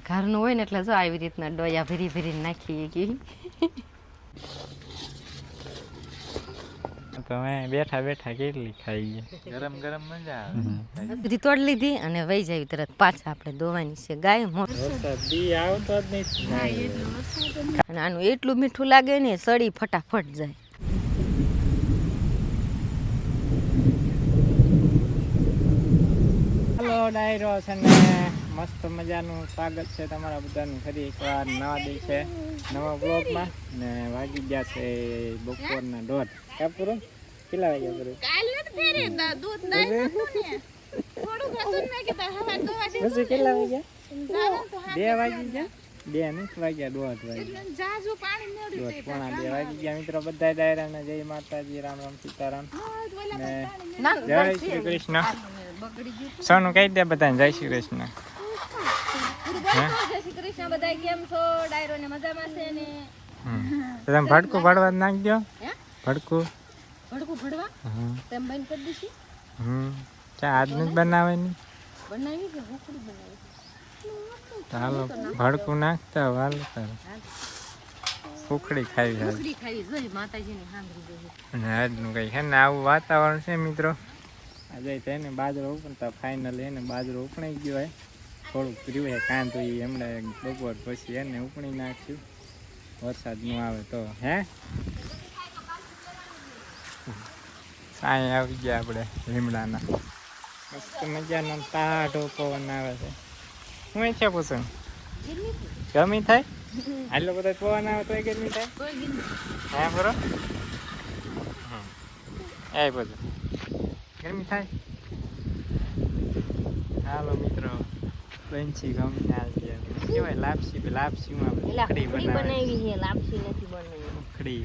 ઘરનું હોય ને એટલે જો આવી રીતના ડોયા ભરી ભરીને નાખીએ કે તમે બેઠા બેઠા કેટલી ખાઈએ ગરમ ગરમ મજા આવે બધી તોડ લીધી અને વહી જાય તરત પાછા આપણે દોવાની છે ગાય દી આવતો જ નહીં અને આનું એટલું મીઠું લાગે ને સડી ફટાફટ જાય હેલો ડાયરો છે ને મસ્ત મજાનું સ્વાગત છે તમારા બધાનું ફરી એકવાર નવા દિવસે નવા બ્લોગમાં ને વાગી ગયા છે બપોરના 1:30 ક્યાં પૂરું કેટલા વાગ્યા પૂરું કાલ નથી ફેરે દૂધ દહીં થોડું હતું ને કે હવા દોવા દે પછી કેટલા વાગ્યા 2 વાગી ગયા 2 નથી વાગ્યા 1:30 વાગ્યા જાજુ પાણી મેળવી પોણા 2 વાગી ગયા મિત્રો બધા ડાયરાને જય માતાજી રામ રામ સીતારામ ને જય શ્રી કૃષ્ણ સોનું કહી દે બધાને જય શ્રી કૃષ્ણ જય શ્રી કૃષ્ણ બધા કેમ છો ડાયરો ને મજામાં છે ને તમે ભડકું ભડવા નાખ દો ભડકું ભડવા તેમ બંધ કરી દીધી ચા આજ નથી બનાવવાની બનાવી કે હુકડી બનાવી ચાલો ભડકું નાખતા વાલ કર ઉખડી ખાવી જોઈએ માતાજીની સાંભળી જોઈએ અને આજનું કઈ છે ને આવું વાતાવરણ છે મિત્રો આજે તેને બાજરો ઉપણતા ફાઇનલ એને બાજરો ઉપણાઈ ગયો હોય થોડુંક રહ્યું છે કાં તો એમણે બપોર પછી એને ઉપણી નાખ્યું વરસાદ ન આવે તો હે સાંઈ આવી ગયા આપણે લીમડાના મસ્ત મજાનો ટાઢો પવન આવે છે શું છે પૂછું ગરમી થાય આટલો બધો પવન આવે તો ગરમી થાય હા બરો એ બધું ગરમી થાય હાલો મિત્રો લંચી ગમી આવી કેવાય લાપસી લાપસીમાં ઉખડી બનાવી છે લાપસી નથી બનાવી ઉખડી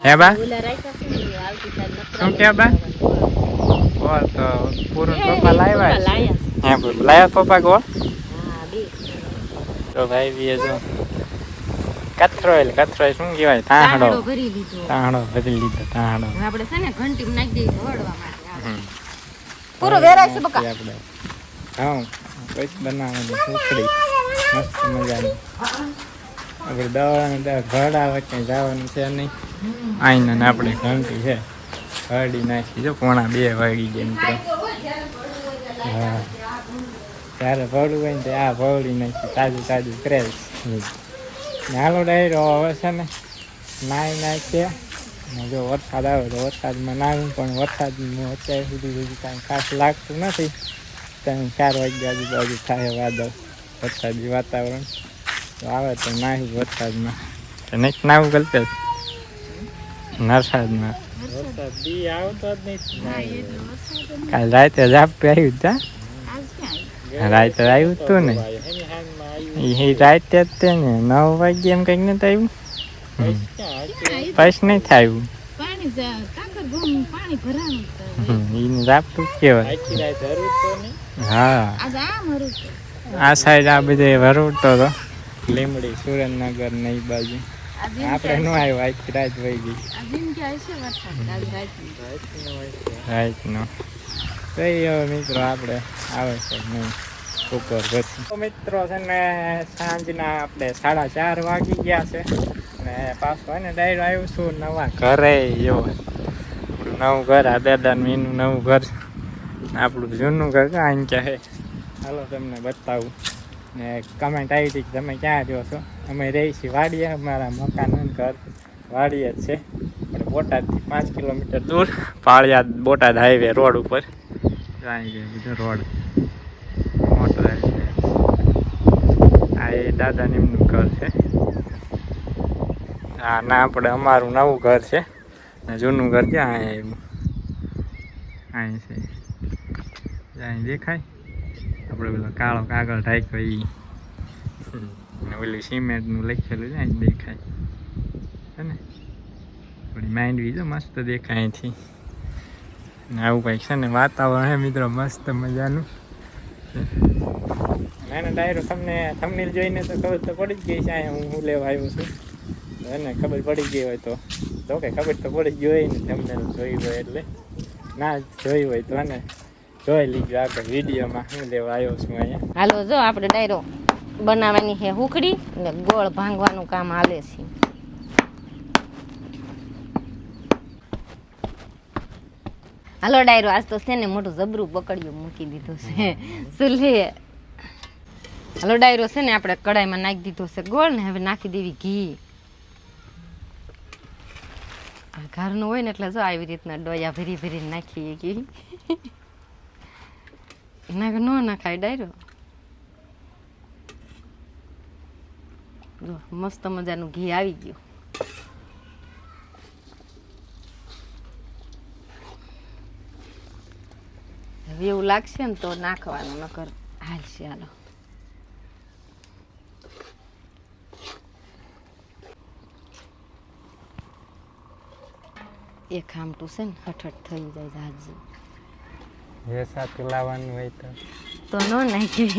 હે બા શું કે બા બોલ તો પૂરું પપ્પા લાવ્યા હે બોલ લાવ્યા પપ્પા ગો તો ભાઈ બી જો કથરોલ શું કહેવાય તાહડો ભરી લીધો તાહડો આપણે છે ને ઘંટી નાખી દઈએ વળવા માટે પૂરો વેરાય છે બકા આપણે હા પછી બનાવવાની ઉખડી મસ્ત મજાની આપણે દવાને ઘડા વચ્ચે જવાનું છે નહીં આઈને આપણે ઘંટી છે ઘડી નાખી જો પોણા 2 વાગી ગયા મિત્રો હા ત્યારે ભરવું હોય ને તો આ ભરી નાખી તાજું ફ્રેશ નાલો ડાયરો હવે છે ને નાખીએ ને જો વરસાદ આવે તો વરસાદમાં નાવું પણ વરસાદમાં અત્યાર સુધી કાંઈ ખાસ લાગતું નથી 3-4 વાગ્યા આજુબાજુ થાય વાદળ વરસાદી વાતાવરણ તો આવે તો નાહી વરસાદમાં તો નહીં નાવું ગલતે વરસાદમાં વરસાદ દી આવતો જ નહીં કાલ રાતે ઝાપટું આવ્યું હતા રાતે આવ્યું હતું ને એ રાતે જ તે ને 9 વાગ્યે એમ કંઈક નથી આવ્યું પછી નહીં થયું એને ઝાપટું કેવાય હા આ સાઈડ આ બધે વરોડતો હતો લીમડી સુરેન્દ્રનગર ને એ બાજુ આપણે ન આવ્યો આખી રાત વહી ગઈ રાતનો કઈ હવે મિત્રો આપણે આવે છે નહીં ઉપર પછી મિત્રો છે ને સાંજના આપણે 4:30 વાગી ગયા છે ને પાછો હોય ને ડાયરો આવ્યું છું નવા ઘરે એવો આપણું નવું ઘર આ દાદાનું એનું નવું ઘર આપણું જૂનું ઘર કાંઈ ક્યાં છે હાલો તમને બતાવું ને કમેન્ટ આવી હતી કે તમે ક્યાં રહ્યો છો અમે રહી છીએ વાડીએ અમારા મકાનનું ઘર વાડીએ જ છે પણ બોટાદથી 5 કિલોમીટર દૂર પાળિયાદ બોટાદ હાઈવે રોડ ઉપર આવી ગયો બધો રોડ મોટો હાઈવે આ એ દાદાને એમનું ઘર છે હા ના આપણે અમારું નવું ઘર છે ને જૂનું ઘર ક્યાં આવ્યું અહીં છે અહીં દેખાય આપણે પેલો કાળો કાગળ ઢાંક્યો એ ને ઓલું સિમેન્ટનું લખેલું છે અહીં દેખાય છે ને થોડી માંડવી જો મસ્ત દેખાય અહીંથી ને આવું કંઈક છે ને વાતાવરણ છે મિત્રો મસ્ત મજાનું નાનો ડાયરો તમને થંબનેલ જોઈને તો ખબર તો પડી જ ગઈ છે અહીંયા હું લેવા આવ્યો છું એને ખબર પડી ગઈ હોય તો કે ખબર તો પડી જ હોય ને થંબનેલ જોઈ હોય એટલે ના જોઈ હોય તો ને જોઈ લીધું આગળ વિડીયોમાં હું લેવા આવ્યો છું અહીંયા હાલો જો આપણે ડાયરો બનાવવાની છે હુકડી ને ગોળ ભાંગવાનું કામ હાલે છે. હાલો ડાયરો, આજ તો છે ને મોટું જબરું પકડ્યું મૂકી દીધું છે સુલે. હાલો ડાયરો છે ને આપણે કડાઈમાં નાખી દીધો છે ગોળ ને હવે નાખી દેવી ઘી. ઘરનું હોય ને એટલે જો આવી રીતના ડોયા ભરી ભરીને નાખીએ ઘી. નાખ ન નાખાય ડાયરો. જો મસ્ત મજાનું ઘી આવી ગયું. હવે એવું લાગશે ને તો નાખવાનું, નકર હાલશે. હાલો એક આમટું છે ને હઠ થઈ જાય જાજી. જે સાથે લાવવાનું હોય તો ન નાખી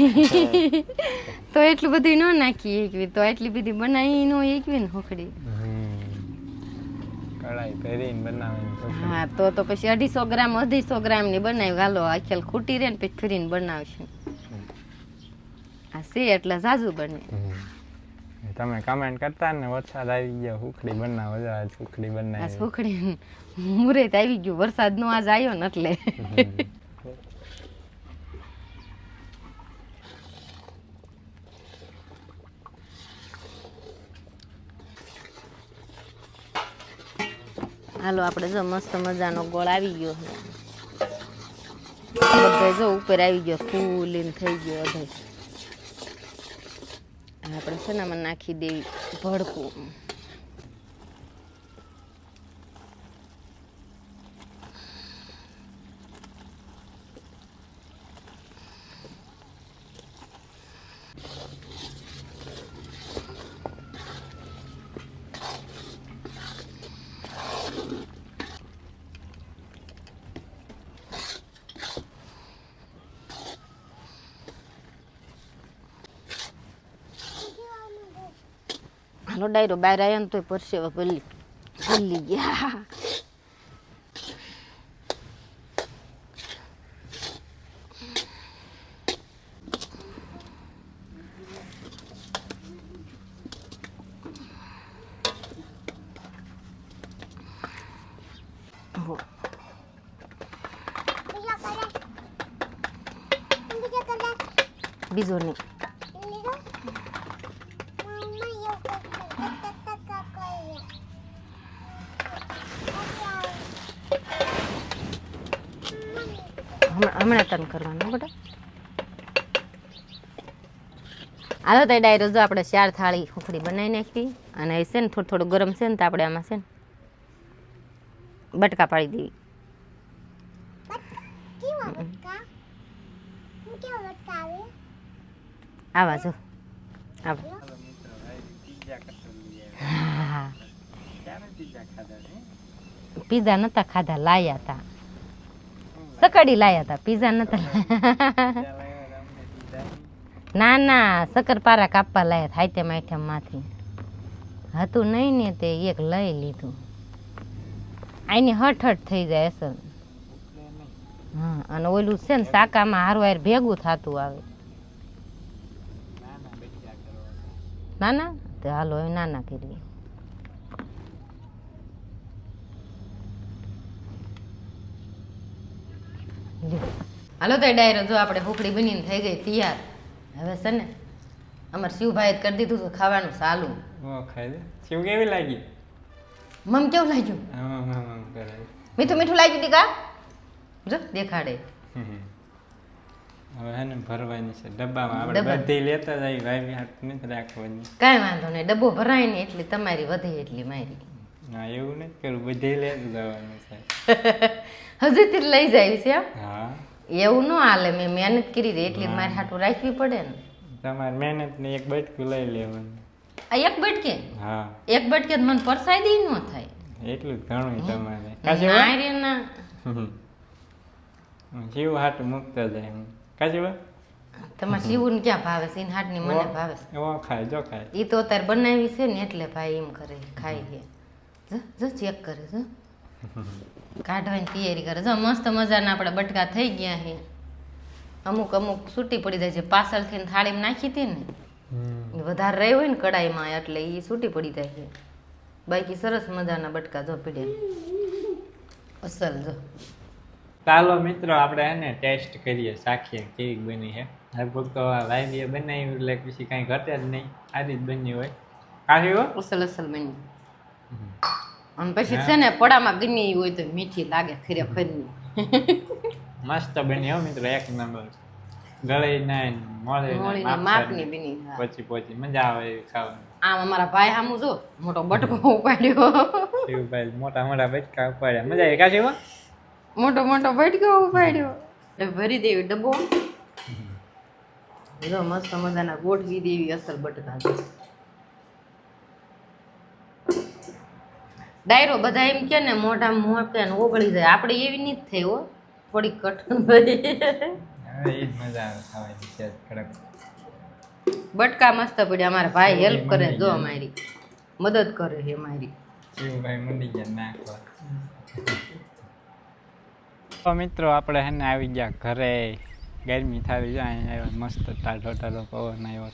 તો એટલું બધું ન નાખી એકવી, તો એટલી બધી બનાવી ન એકવી ને હુકડી. કઢાઈ ભરીને બનાવવાની. હા તો પછી 250 ગ્રામ ની બનાવી. હાલો આખેલ ખૂટી રે ને પછી ફરીને બનાવશું. આ છે એટલે ઝાઝુ બને. તમે કમેન્ટ કરતા ને વરસાદ આવી ગયો હુકડી બનાવો, આજ હુકડી બનાવી. હુકડી મુરત આવી ગયું, વરસાદ નો આજ આવ્યો ને એટલે. હાલો આપણે જો મસ્ત મજાનો ગોળ આવી ગયો છે. બધે જો ઉપર આવી ગયો, ફૂલીને થઈ ગયો બધે. આપણે સનામાં નાખી દેવી ભડકું. હાલો ડાયરો બહાર આવ્યા ને તો પરસેવા ભલી ગયા. બીજો નહીં. હમણાં તન કરવાનું બેટા. હાલો તો ડાયરો જો આપણે 4 થાળી હુકડી બનાવી નાખી. અને એ છે ને થોડું ગરમ છે ને તો આપણે આમાં છે ને બટકા પાડી દેવી. આવા જો આવા. પીઝા નતા ખાધા, લાયા હતા સકડી લાયા હતા, પીઝા નતા. ના ના શક્કરપારા કાપવા લાયા હાઈટેમ આઈટેમ માંથી હતું નહીં ને તે એક લઈ લીધું. આની હઠ થઈ જાય અસર. હા અને ઓલું છે ને શાકામાં હારું હાર ભેગું થતું આવે. નાના તો હાલો હવે નાના કરીએ. હાલો તો ડાયરો જો આપણે હુકડી બનીને થઈ ગઈ તૈયાર. હવે છે ને અમારે શિવભાઈ કરી દીધું છે ખાવાનું ચાલુ. ખાઈ દે. શિવ કેવી લાગી? મમ કેવું લાગ્યું? મીઠું મીઠું લાગ્યું ટીકા જો દેખાડે. હવે હે ને ભરવાની છે ડબ્બામાં. આપણે બધી લેતા જઈએ, ભાઈ હાથ નથી રાખવાની. કાંઈ વાંધો નહીં, ડબ્બો ભરાય ને એટલી તમારી વધે એટલી મારી. ના એવું નથી કરું, બધી લેતું જવાનું છે. હજુથી લઈ જાય છે? હા એવું ન હાલે, મેં મહેનત કરી દે એટલી મારે હાટું રાખવી પડે ને. તમારે મહેનત ને એક બટકું લઈ લેવાનું. આ એક બટકે? હા એક બટકે મને પરસાઈ દઈ ન થાય. એટલું જ ઘણું તમારે. ના શિવ હાટું મૂકતા જાય. કાચી તમારે શિવું ને ક્યાં ભાવે છે? હાટ ની મને ભાવે છે. ખાય જો ખાય. એ તો અત્યારે બનાવી છે ને એટલે ભાઈ એમ કરે, ખાઈ છે. જો ચેક કરે જો, કાઢવાની તૈયારી કરે. જો મસ્ત મજાના આપણે બટકા થઈ ગયા છે. અમુક અમુક છૂટી પડી જાય છે પાછળથી થાળીમાં નાખી હતી ને વધારે રહી હોય ને કડાઈમાં એટલે એ છૂટી પડી જાય છે. બાકી સરસ મજાના બટકા જો પીડ્યા અસલ જો. ચાલો મિત્રો આપણે એને ટેસ્ટ કરીએ, ચાખીએ કેવી બની છે. લગભગ તો લાઈવીએ બનાવી એટલે પછી કાંઈ ઘટે જ નહીં, આજી જ બની હોય. કાઢી હો અસલ અસલ બની. અને પછી છે ને પડામાં ગમી હોય તો મીઠી લાગે ખરેખરની. મસ્ત બની હો મિત્રો, એક નંબર. ગળી નહીં મોળી માપની બની. પછી પછી મજા આવે એવી ખાવાની. આમ અમારા ભાઈ સામું જો મોટો બટકો ઉપાડ્યો. શિવભાઈ મોટા મોટા બટકા ઉપાડ્યા, મજા આવી કાશી હો. મોટો મોટો બટકો ઉપાડ્યો ભરી દેવી ડબ્બો. જો મસ્ત મજાના ગોઠવી દેવી અસલ બટકા. ડાયરો બધા એમ કે ને મોઢા મોટે ને ઓગળી જાય, આપણે એવી નહીં થઈ હો, થોડી કઠણ ભરી. હવે એ જ મજા આવે ખાવાની છે કડક. બટકા મસ્ત પડ્યા, અમારા ભાઈ હેલ્પ કરે, જો અમારી મદદ કરે છે અમારી. શિવભાઈ મંડી ગયા નાખવા. તો મિત્રો આપણે હે ને આવી ગયા ઘરે, ગરમી થાવી જાય, આવ્યા મસ્ત ટાઢો ટાઢો પવન આવ્યો,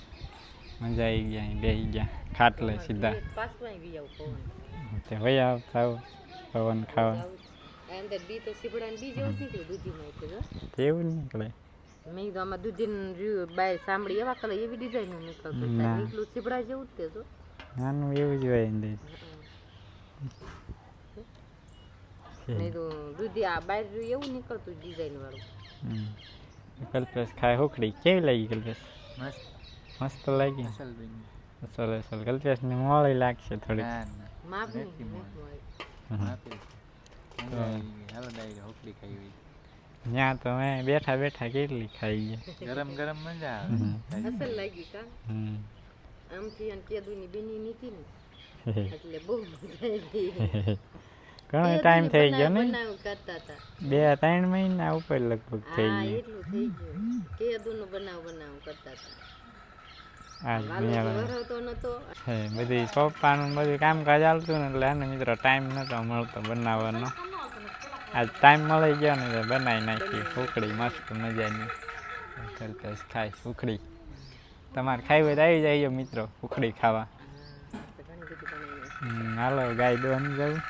મજા આવી ગયા, અહીં બેસી ગયા ખાટલે સીધા. તે હોય આવતા પવન ખાવા એવું નીકળે. મેં તો આમાં દૂધી બાય સાંભળી એવા કલર એવી ડિઝાઇન નીકળતું સીપડા જેવું જ તે નાનું એવું જ હોય અંદર. નહીં તો દૂધી આ બાય એવું નીકળતું ડિઝાઇન વાળું. કલ્પેશ ખાય હુકડી કેવી લાગી કલ્પેશ? મસ્ત લાગી. અસલ અસલ. કલ્પેશ ને મોળી લાગશે થોડી. ત્યાં તો મેં બેઠા બેઠા કેટલી ખાઈ ગયા. ગરમ ગરમ મજા આવે. અસલ લાગી કા. આમથી અને કેદુની બેની નીતિ ને એટલે બહુ મજા આવી. ઘણો ટાઈમ થઈ ગયો ને, કરતા હતા 2-3 મહિના ઉપર લગભગ થઈ હા ગયું. એટલું થઈ ગયું. કેદુનું બનાવ કરતા હતા. આજ વરવતો નતો. બધી પપ્પાનું બધું કામકાજ ચાલતું ને એટલે એને મિત્રો ટાઈમ નતો મળતો બનાવવાનો. આજ ટાઈમ મળી ગયો ને બનાવી નાખી ઉખડી મસ્ત મજાની. કલ્પેશ ખાય ઉખડી. તમારે ખાઈ હોય તો આવી જાય મિત્રો ઉખડી ખાવા. હાલો ગાય દોવાની જવું,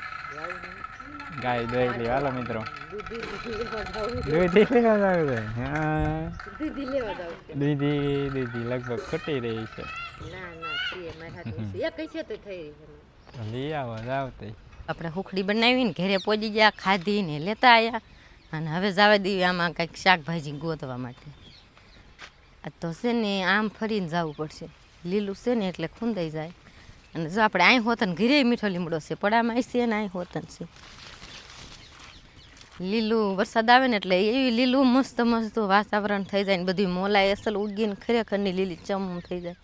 ગાય દોઈ લે. હાલો મિત્રો દૂધી લેવા જવું છે. હા દૂધી લગભગ ખૂટી રહી છે. લઈ આવો જાવ તે. આપણે હુખડી બનાવીને ઘરે પહોંચી ગયા, ખાધી ને લેતા આવ્યા અને હવે જવા દઈએ આમાં કંઈક શાકભાજી ગોતવા માટે. આ તો છે ને આમ ફરીને જવું પડશે, લીલું છે ને એટલે ખૂંદાઈ જાય. અને જો આપણે અહીં હોતન ઘરે મીઠો લીમડો છે, પડામાં છે ને અહીં હોતન છે. લીલું વરસાદ આવે ને એટલે એવી લીલું મસ્ત મસ્ત વાતાવરણ થઈ જાય ને બધી મોલાય અસલ ઉગીને ખરેખરની લીલી ચમ થઈ જાય.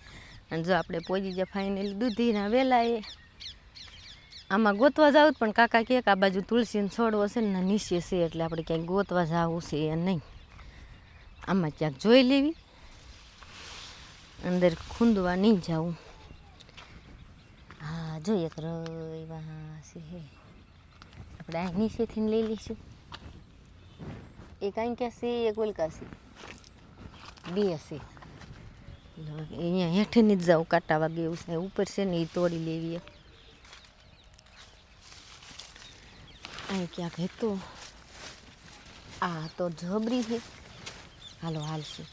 અને જો આપણે પહોંચી ગયા ફાઇનલી દૂધીના વેલાએ. આમાં ગોતવા જાવ પણ કાકા કહે આ બાજુ તુલસીનો છોડવો છે ને નીચે છે એટલે આપણે ક્યાંય ગોતવા જવું છે એ નહીં, આમાં ક્યાંક જોઈ લેવી, અંદર ખૂંદવા નહીં જવું. હા જોઈએ કરવા છે આપણે આ નીચેથી લઈ લઈશું. એ કાંઈ ક્યાં છે એ કોલકા છે બે છે. અહીંયા હેઠેની જ જાઉં કાંટા વાગે એવું છે, ઉપર છે ને એ તોડી લેવી. અહીં ક્યાંક હતો આ તો જબરી છે. હાલો હાલશે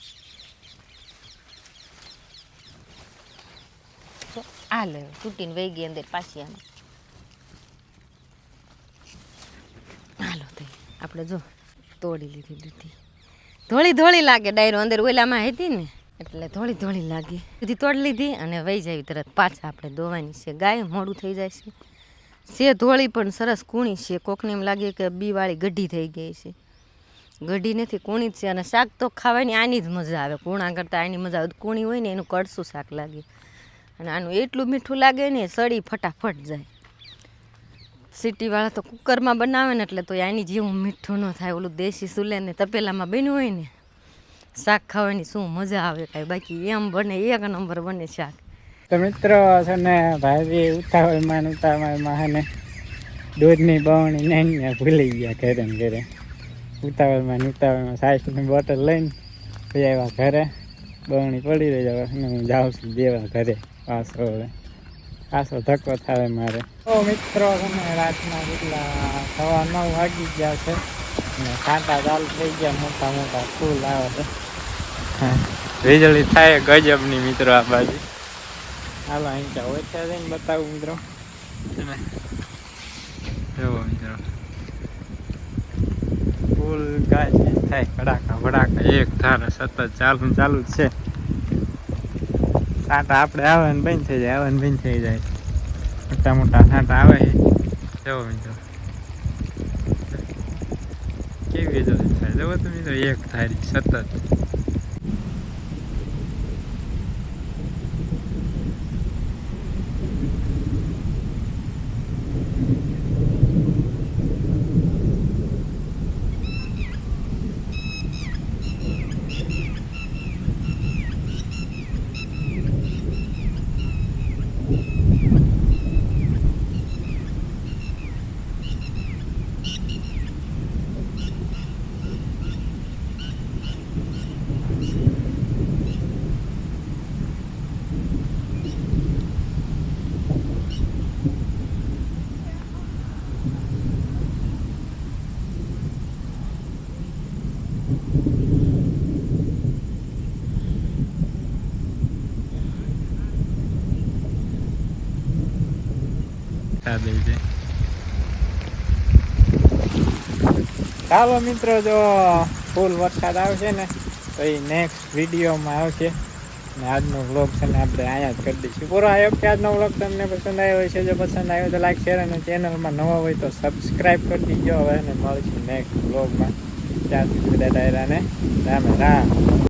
હાલે તૂટીને વહી ગઈ અંદર પાછી. આમાં હાલો તો આપણે જો તોડી લીધી દૂધી. ધોળી ધોળી લાગે ડાયરો અંદર ઓલામાં હતી ને એટલે થોડી થોડી લાગી. દૂધી તોડી લીધી અને વહી જાય તરત પાછા આપણે દોવાની છે. ગાય મોડું થઈ જાય છે ધોળી પણ સરસ કૂણી છે. કોકને એમ લાગે કે બીવાળી ગઢી થઈ ગઈ છે, ગઢી નથી કૂણી જ છે. અને શાક તો ખાવાની આની જ મજા આવે, કૂણા કરતાં આની મજા આવે. કૂણી હોય ને એનું કડસું શાક લાગે અને આનું એટલું મીઠું લાગે ને સળી ફટાફટ જાય. સિટીવાળા તો કુકરમાં બનાવે ને એટલે તો આની જેવું મીઠું ન થાય. ઓલું દેશી સુલે ને તપેલામાં બન્યું હોય ને શાક ખાવાની શું મજા આવે કાંઈ, બાકી એમ બને એક નંબર બને શાક. તો મિત્રો છે ને ભાઈ ઉતાવળમાં હે ને દૂધની બવણી નહીં ભૂલી ગયા ઘરે ને ઘરે. ઉતાવળમાં સાઈસની બોટલ લઈને પછી આવ્યા ઘરે. બહણી પડી રહી હવે અને હું જાઉં છું દેવા ઘરે પાછો હવે પાછો ધક્કો થાય મારે. તો મિત્રો તમે રાતના કેટલા 9:15 વાગી ગયા છે અને કાંટા ચાલુ થઈ ગયા, મોટા મોટા ફૂલ આવે છે. વીજળી થાય ગજબની મિત્રો આ બાજુ. હાલો અહીં ત્યાં ઓછા જઈને બતાવું મિત્રો તમે જુઓ મિત્રો ફૂલ ગાય થાય કડાકા ભડાકા એક ધારે સતત ચાલુ જ છે. સાંટા આપણે આવે ને બંધ થઈ જાય, આવે ને બંધ થઈ જાય. મોટા મોટા સાંટા આવે છે. જુઓ મિત્રો કેવી વીજળી થાય, જુઓ તો મિત્રો એક ધારી સતત. ચાલો મિત્રો, જો ફૂલ વરસાદ આવશે ને તો એ નેક્સ્ટ વિડીયોમાં આવશે. અને આજનો વ્લોગ છે ને આપણે અહીંયા જ કરી દઈશું પૂરો. આવ્યો કે આજનો વ્લોગ તમને પસંદ આવ્યો છે? જો પસંદ આવ્યો તો લાઈક શેર અને ચેનલમાં નવા હોય તો સબસ્ક્રાઈબ કરી દીજો. હવે અને મળશું નેક્સ્ટ વ્લોગમાં. ત્યાં સુધી બધા ડાયરાને રામ રામ.